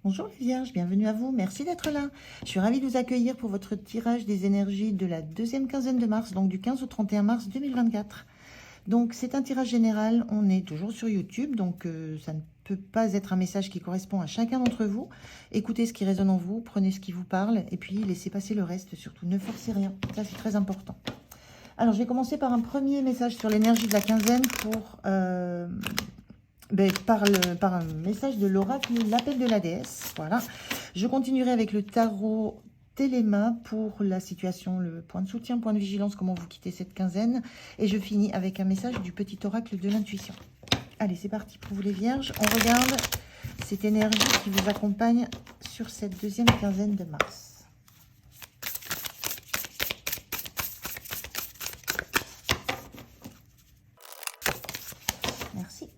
Bonjour les Vierges, bienvenue à vous, merci d'être là. Je suis ravie de vous accueillir pour votre tirage des énergies de la deuxième quinzaine de mars, donc du 15 au 31 mars 2024. Donc c'est un tirage général, on est toujours sur YouTube, donc ça ne peut pas être un message qui correspond à chacun d'entre vous. Écoutez ce qui résonne en vous, prenez ce qui vous parle, et puis laissez passer le reste, surtout ne forcez rien, ça c'est très important. Alors je vais commencer par un premier message sur l'énergie de la quinzaine pour... par un message de l'oracle, l'appel de la déesse. Voilà. Je continuerai avec le tarot Téléma pour la situation, le point de soutien, point de vigilance, comment vous quittez cette quinzaine. Et je finis avec un message du petit oracle de l'intuition. Allez, c'est parti pour vous les Vierges. On regarde cette énergie qui vous accompagne sur cette deuxième quinzaine de mars. Merci.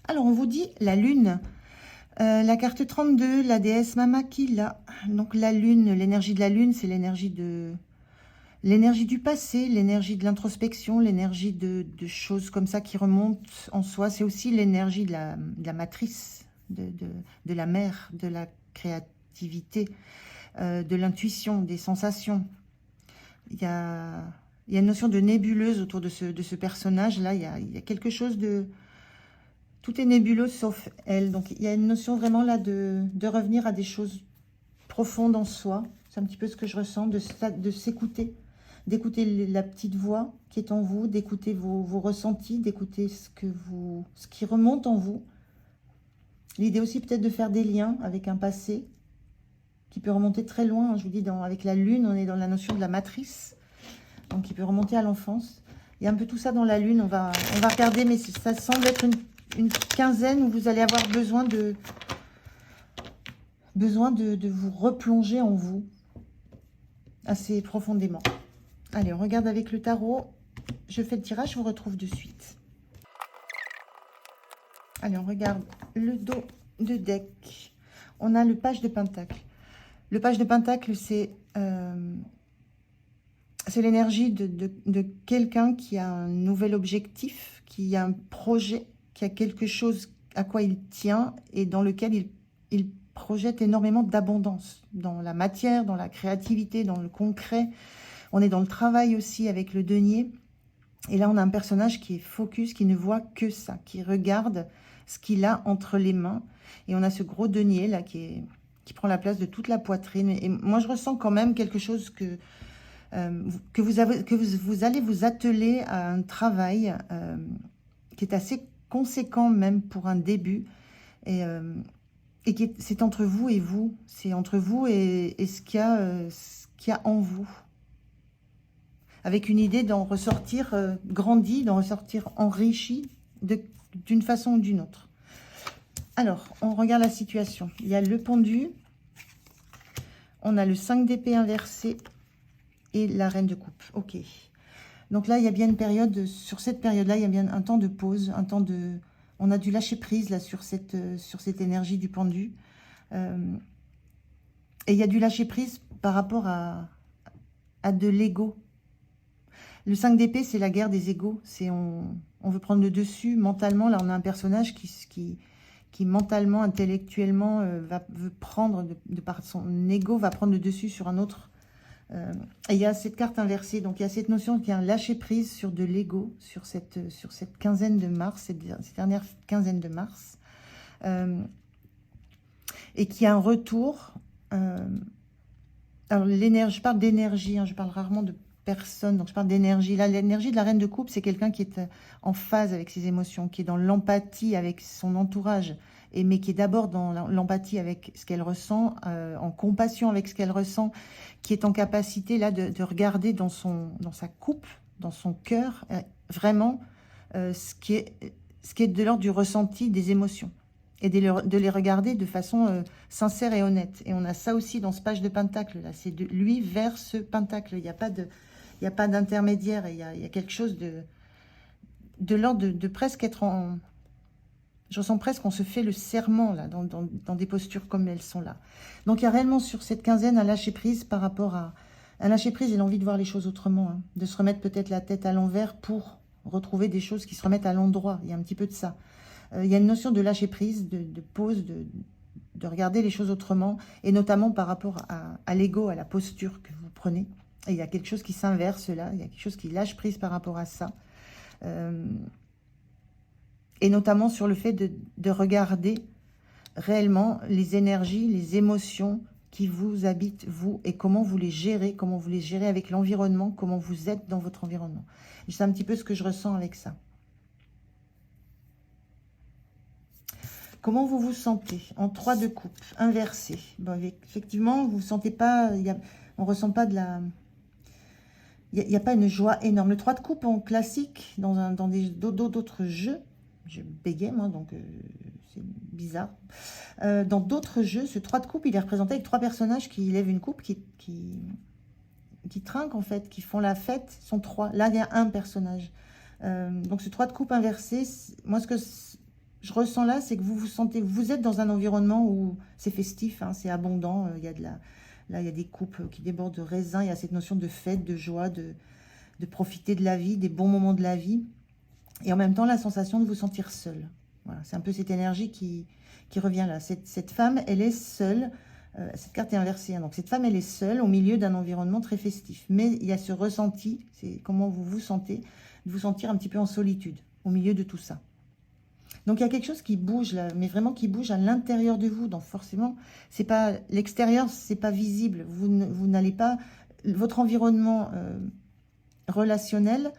Alors, on vous dit la lune. La carte 32, la déesse Mamakila. Donc, la lune, l'énergie de la lune, c'est l'énergie du passé, l'énergie de l'introspection, l'énergie de choses comme ça qui remontent en soi. C'est aussi l'énergie de la matrice, de la mère, de la créativité, de l'intuition, des sensations. Il y a une notion de nébuleuse autour de ce personnage-là. Il y a quelque chose de... Tout est nébuleux sauf elle. Donc, il y a une notion vraiment là de revenir à des choses profondes en soi. C'est un petit peu ce que je ressens, de s'écouter, d'écouter la petite voix qui est en vous, d'écouter vos ressentis, d'écouter ce qui remonte en vous. L'idée aussi peut-être de faire des liens avec un passé qui peut remonter très loin. Je vous dis, avec la lune, on est dans la notion de la matrice, donc qui peut remonter à l'enfance. Il y a un peu tout ça dans la lune. On va regarder, mais ça semble être une quinzaine où vous allez avoir besoin de vous replonger en vous assez profondément. Allez, on regarde avec le tarot. Je fais le tirage, je vous retrouve de suite. Allez, on regarde le dos de deck. On a le page de pentacle. Le page de pentacle, c'est l'énergie de quelqu'un qui a un nouvel objectif, qui a un projet, qui a quelque chose à quoi il tient et dans lequel il projette énormément d'abondance dans la matière, dans la créativité, dans le concret. On est dans le travail aussi avec le denier. Et là, on a un personnage qui est focus, qui ne voit que ça, qui regarde ce qu'il a entre les mains. Et on a ce gros denier là qui prend la place de toute la poitrine. Et moi, je ressens quand même quelque chose que vous allez vous atteler à un travail qui est assez conséquent même pour un début, et c'est entre vous et vous, c'est entre vous et ce qu'il y a en vous, avec une idée d'en ressortir grandi, d'en ressortir enrichi d'une façon ou d'une autre. Alors, on regarde la situation. Il y a le pendu, on a le 5 d'épée inversé et la reine de coupe. Ok. Donc là, il y a bien une période, sur cette période-là, il y a bien un temps de pause, un temps de... On a dû lâcher prise là sur cette énergie du pendu. Et il y a du lâcher prise par rapport à de l'ego. Le 5 d'épée, c'est la guerre des égos. On veut prendre le dessus mentalement. Là, on a un personnage qui mentalement, intellectuellement, veut prendre, de par son ego, va prendre le dessus sur un autre. Et il y a cette carte inversée, donc il y a cette notion qu'il y a un lâcher prise sur de l'ego sur cette quinzaine de mars, cette dernière quinzaine de mars, et qu'il y a un retour. Alors l'énergie, je parle d'énergie, hein, je parle rarement de personne, donc je parle d'énergie. Là, l'énergie de la reine de coupe, c'est quelqu'un qui est en phase avec ses émotions, qui est dans l'empathie avec son entourage, mais qui est d'abord dans l'empathie avec ce qu'elle ressent, en compassion avec ce qu'elle ressent, qui est en capacité là de regarder dans sa coupe, dans son cœur, vraiment ce qui est de l'ordre du ressenti des émotions, et de les regarder de façon sincère et honnête. Et on a ça aussi dans ce page de pentacle, là, c'est de lui vers ce pentacle, il n'y a pas d'intermédiaire, il y a quelque chose de l'ordre de presque être en... Je ressens presque qu'on se fait le serment là, dans des postures comme elles sont là. Donc il y a réellement sur cette quinzaine un lâcher prise par rapport à... Un lâcher prise et l'envie de voir les choses autrement, hein, de se remettre peut-être la tête à l'envers pour retrouver des choses qui se remettent à l'endroit. Il y a un petit peu de ça. Il y a une notion de lâcher prise, de pause, de regarder les choses autrement, et notamment par rapport à l'ego, à la posture que vous prenez. Et il y a quelque chose qui s'inverse là, il y a quelque chose qui lâche prise par rapport à ça. Et notamment sur le fait de regarder réellement les énergies, les émotions qui vous habitent, vous, et comment vous les gérez avec l'environnement, comment vous êtes dans votre environnement. C'est un petit peu ce que je ressens avec ça. Comment vous vous sentez en 3 de coupe, inversé? Bon, effectivement, vous ne sentez pas, on ne ressent pas de la... Il n'y a pas une joie énorme. Le 3 de coupe en classique, dans d'autres jeux, je bégaye moi, donc c'est bizarre. Dans d'autres jeux, ce 3 de coupe, il est représenté avec 3 personnages qui lèvent une coupe, qui trinquent en fait, qui font la fête, sont 3. Là, il y a un personnage. Donc ce 3 de coupe inversé, moi ce que je ressens là, c'est que vous êtes dans un environnement où c'est festif, hein, c'est abondant, il y a là, il y a des coupes qui débordent de raisins, il y a cette notion de fête, de joie, de profiter de la vie, des bons moments de la vie. Et en même temps, la sensation de vous sentir seul. Voilà, c'est un peu cette énergie qui revient là. Cette femme, elle est seule. Cette carte est inversée. Hein, donc cette femme, elle est seule au milieu d'un environnement très festif. Mais il y a ce ressenti, c'est comment vous vous sentez, de vous sentir un petit peu en solitude au milieu de tout ça. Donc il y a quelque chose qui bouge là, mais vraiment qui bouge à l'intérieur de vous. Donc forcément, c'est pas l'extérieur, c'est pas visible. Vous n'allez pas, votre environnement relationnel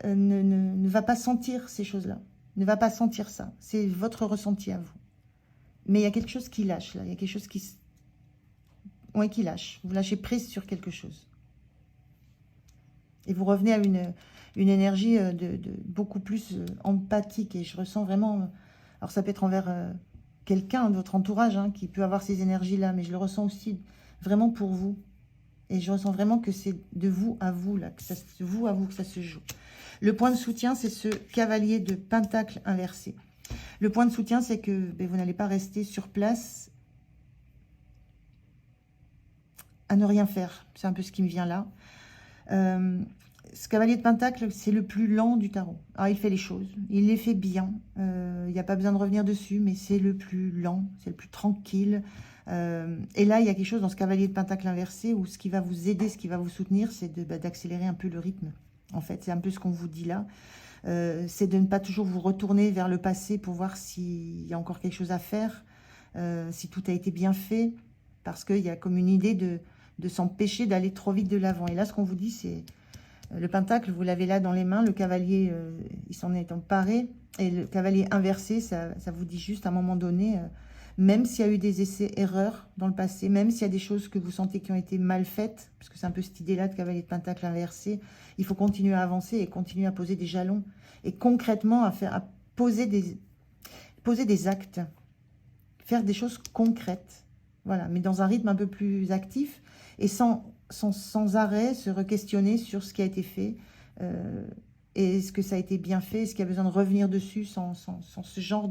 ne va pas sentir ces choses-là, ne va pas sentir ça. C'est votre ressenti à vous. Mais il y a quelque chose qui lâche là, il y a quelque chose qui lâche. Vous lâchez prise sur quelque chose. Et vous revenez à une énergie de beaucoup plus empathique. Et je ressens vraiment... Alors ça peut être envers quelqu'un de votre entourage hein, qui peut avoir ces énergies-là. Mais je le ressens aussi vraiment pour vous. Et je ressens vraiment que c'est de vous à vous, là, que c'est de vous à vous que ça se joue. Le point de soutien, c'est ce cavalier de pentacle inversé. Le point de soutien, c'est que vous n'allez pas rester sur place à ne rien faire. C'est un peu ce qui me vient là. Ce cavalier de pentacle, c'est le plus lent du tarot. Alors, il fait les choses, il les fait bien. Il n'y a pas besoin de revenir dessus, mais c'est le plus lent, c'est le plus tranquille. Et là, il y a quelque chose dans ce cavalier de pentacle inversé où ce qui va vous aider, ce qui va vous soutenir, c'est d'accélérer un peu le rythme. En fait, c'est un peu ce qu'on vous dit là. C'est de ne pas toujours vous retourner vers le passé pour voir s'il y a encore quelque chose à faire, si tout a été bien fait, parce qu'il y a comme une idée de s'empêcher d'aller trop vite de l'avant. Et là, ce qu'on vous dit, c'est le pentacle, vous l'avez là dans les mains, le cavalier, il s'en est emparé, et le cavalier inversé, ça vous dit juste à un moment donné, même s'il y a eu des essais-erreurs dans le passé, même s'il y a des choses que vous sentez qui ont été mal faites, parce que c'est un peu cette idée-là de cavalier de pentacle inversé, il faut continuer à avancer et continuer à poser des jalons, et concrètement à poser des actes, faire des choses concrètes, voilà, mais dans un rythme un peu plus actif, et sans arrêt se re-questionner sur ce qui a été fait, et est-ce que ça a été bien fait, est-ce qu'il y a besoin de revenir dessus sans ce genre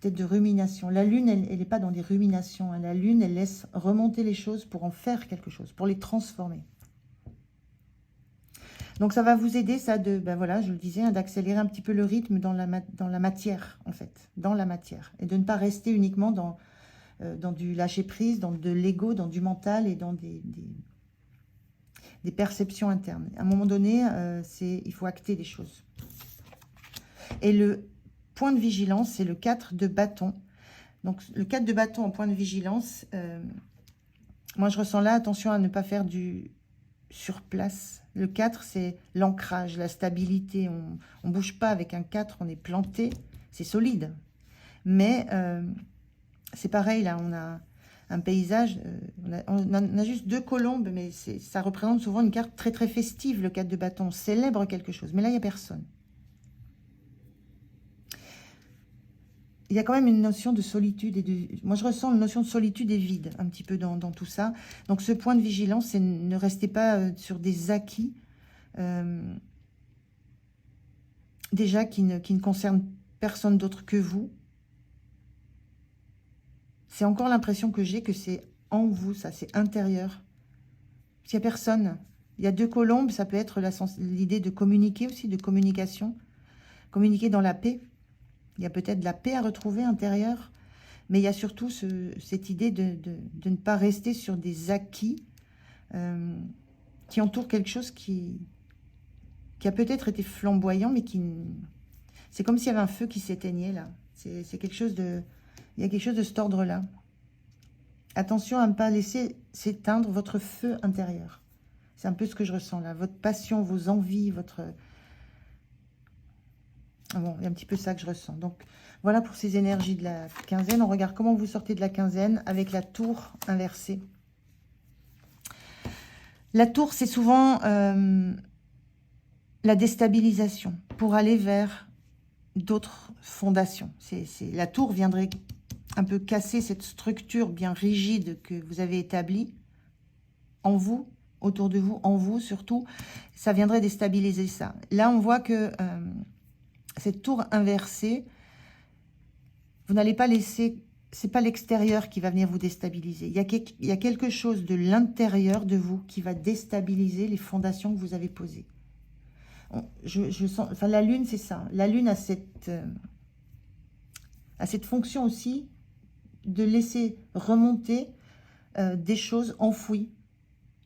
peut-être de rumination. La lune, elle n'est pas dans des ruminations. Hein. La lune, elle laisse remonter les choses pour en faire quelque chose, pour les transformer. Donc ça va vous aider, ça, voilà, je le disais, hein, d'accélérer un petit peu le rythme dans la matière, en fait, dans la matière. Et de ne pas rester uniquement dans du lâcher-prise, dans de l'ego, dans du mental et dans des perceptions internes. À un moment donné, il faut acter les choses. Et le point de vigilance, c'est le 4 de bâton. Donc, le 4 de bâton en point de vigilance, moi, je ressens là, attention à ne pas faire du sur place. Le 4, c'est l'ancrage, la stabilité. On ne bouge pas avec un 4, on est planté. C'est solide. Mais c'est pareil, là, on a un paysage. On a juste 2 colombes, mais ça représente souvent une carte très, très festive, le 4 de bâton. On célèbre quelque chose. Mais là, il n'y a personne. Il y a quand même une notion de solitude. Moi, je ressens une notion de solitude et vide, un petit peu dans tout ça. Donc, ce point de vigilance, c'est ne restez pas sur des acquis, déjà, qui ne concernent personne d'autre que vous. C'est encore l'impression que j'ai que c'est en vous, ça, c'est intérieur. Parce qu'il n'y a personne. Il y a 2 colombes, ça peut être l'idée de communiquer aussi, de communication. Communiquer dans la paix. Il y a peut-être de la paix à retrouver intérieure, mais il y a surtout cette idée de ne pas rester sur des acquis qui entourent quelque chose qui a peut-être été flamboyant, mais qui... C'est comme s'il y avait un feu qui s'éteignait, là. C'est quelque chose de... Il y a quelque chose de cet ordre-là. Attention à ne pas laisser s'éteindre votre feu intérieur. C'est un peu ce que je ressens, là. Votre passion, vos envies, votre... Ah bon, il y a un petit peu ça que je ressens. Donc, voilà pour ces énergies de la quinzaine. On regarde comment vous sortez de la quinzaine avec la tour inversée. La tour, c'est souvent la déstabilisation pour aller vers d'autres fondations. La tour viendrait un peu casser cette structure bien rigide que vous avez établie en vous, autour de vous, en vous surtout. Ça viendrait déstabiliser ça. Là, on voit que cette tour inversée, vous n'allez pas laisser... C'est pas l'extérieur qui va venir vous déstabiliser. Il y a quelque chose de l'intérieur de vous qui va déstabiliser les fondations que vous avez posées. Je sens, enfin, la lune, c'est ça. La lune a cette fonction aussi de laisser remonter des choses enfouies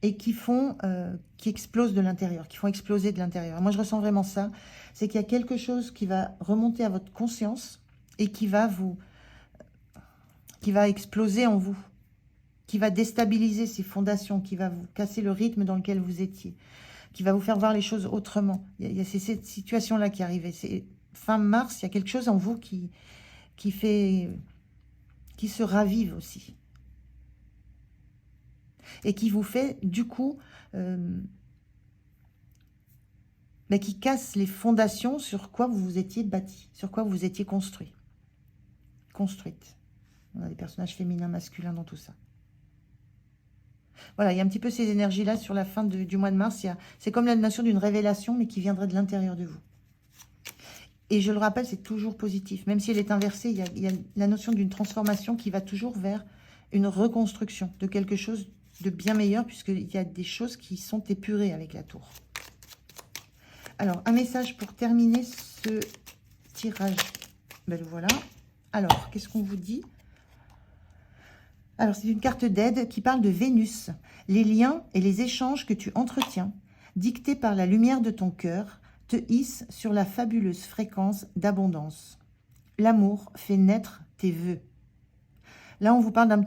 et qui explosent de l'intérieur, qui font exploser de l'intérieur. Moi, je ressens vraiment ça. C'est qu'il y a quelque chose qui va remonter à votre conscience et qui va exploser en vous, qui va déstabiliser ces fondations, qui va vous casser le rythme dans lequel vous étiez, qui va vous faire voir les choses autrement. Il y a cette situation-là qui arrive. C'est fin mars, il y a quelque chose en vous qui se ravive aussi. Et qui vous fait, du coup, qui casse les fondations sur quoi vous vous étiez bâti, sur quoi vous vous étiez construite. On a des personnages féminins, masculins dans tout ça. Voilà, il y a un petit peu ces énergies-là sur la fin du mois de mars. C'est comme la notion d'une révélation, mais qui viendrait de l'intérieur de vous. Et je le rappelle, c'est toujours positif. Même si elle est inversée, il y a la notion d'une transformation qui va toujours vers une reconstruction de quelque chose de bien meilleur, puisqu'il y a des choses qui sont épurées avec la tour. Alors, un message pour terminer ce tirage. Ben le voilà. Alors, qu'est-ce qu'on vous dit ? Alors, c'est une carte d'aide qui parle de Vénus. Les liens et les échanges que tu entretiens, dictés par la lumière de ton cœur, te hissent sur la fabuleuse fréquence d'abondance. L'amour fait naître tes vœux. Là, on vous parle d'un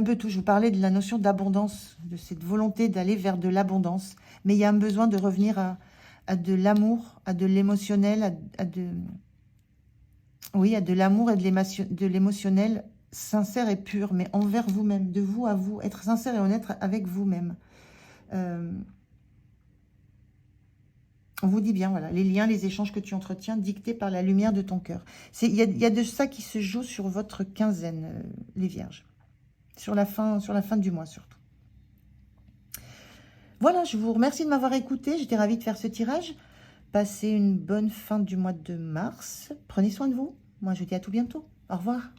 peu tout. Je vous parlais de la notion d'abondance, de cette volonté d'aller vers de l'abondance. Mais il y a un besoin de revenir à de l'amour, à de l'émotionnel, à de l'amour et de l'émotionnel sincère et pur, mais envers vous-même, de vous à vous, être sincère et honnête avec vous-même. On vous dit bien, voilà, les liens, les échanges que tu entretiens, dictés par la lumière de ton cœur. Il y a de ça qui se joue sur votre quinzaine, les vierges. Sur la fin du mois, surtout. Voilà, je vous remercie de m'avoir écouté. J'étais ravie de faire ce tirage. Passez une bonne fin du mois de mars. Prenez soin de vous. Moi, je vous dis à tout bientôt. Au revoir.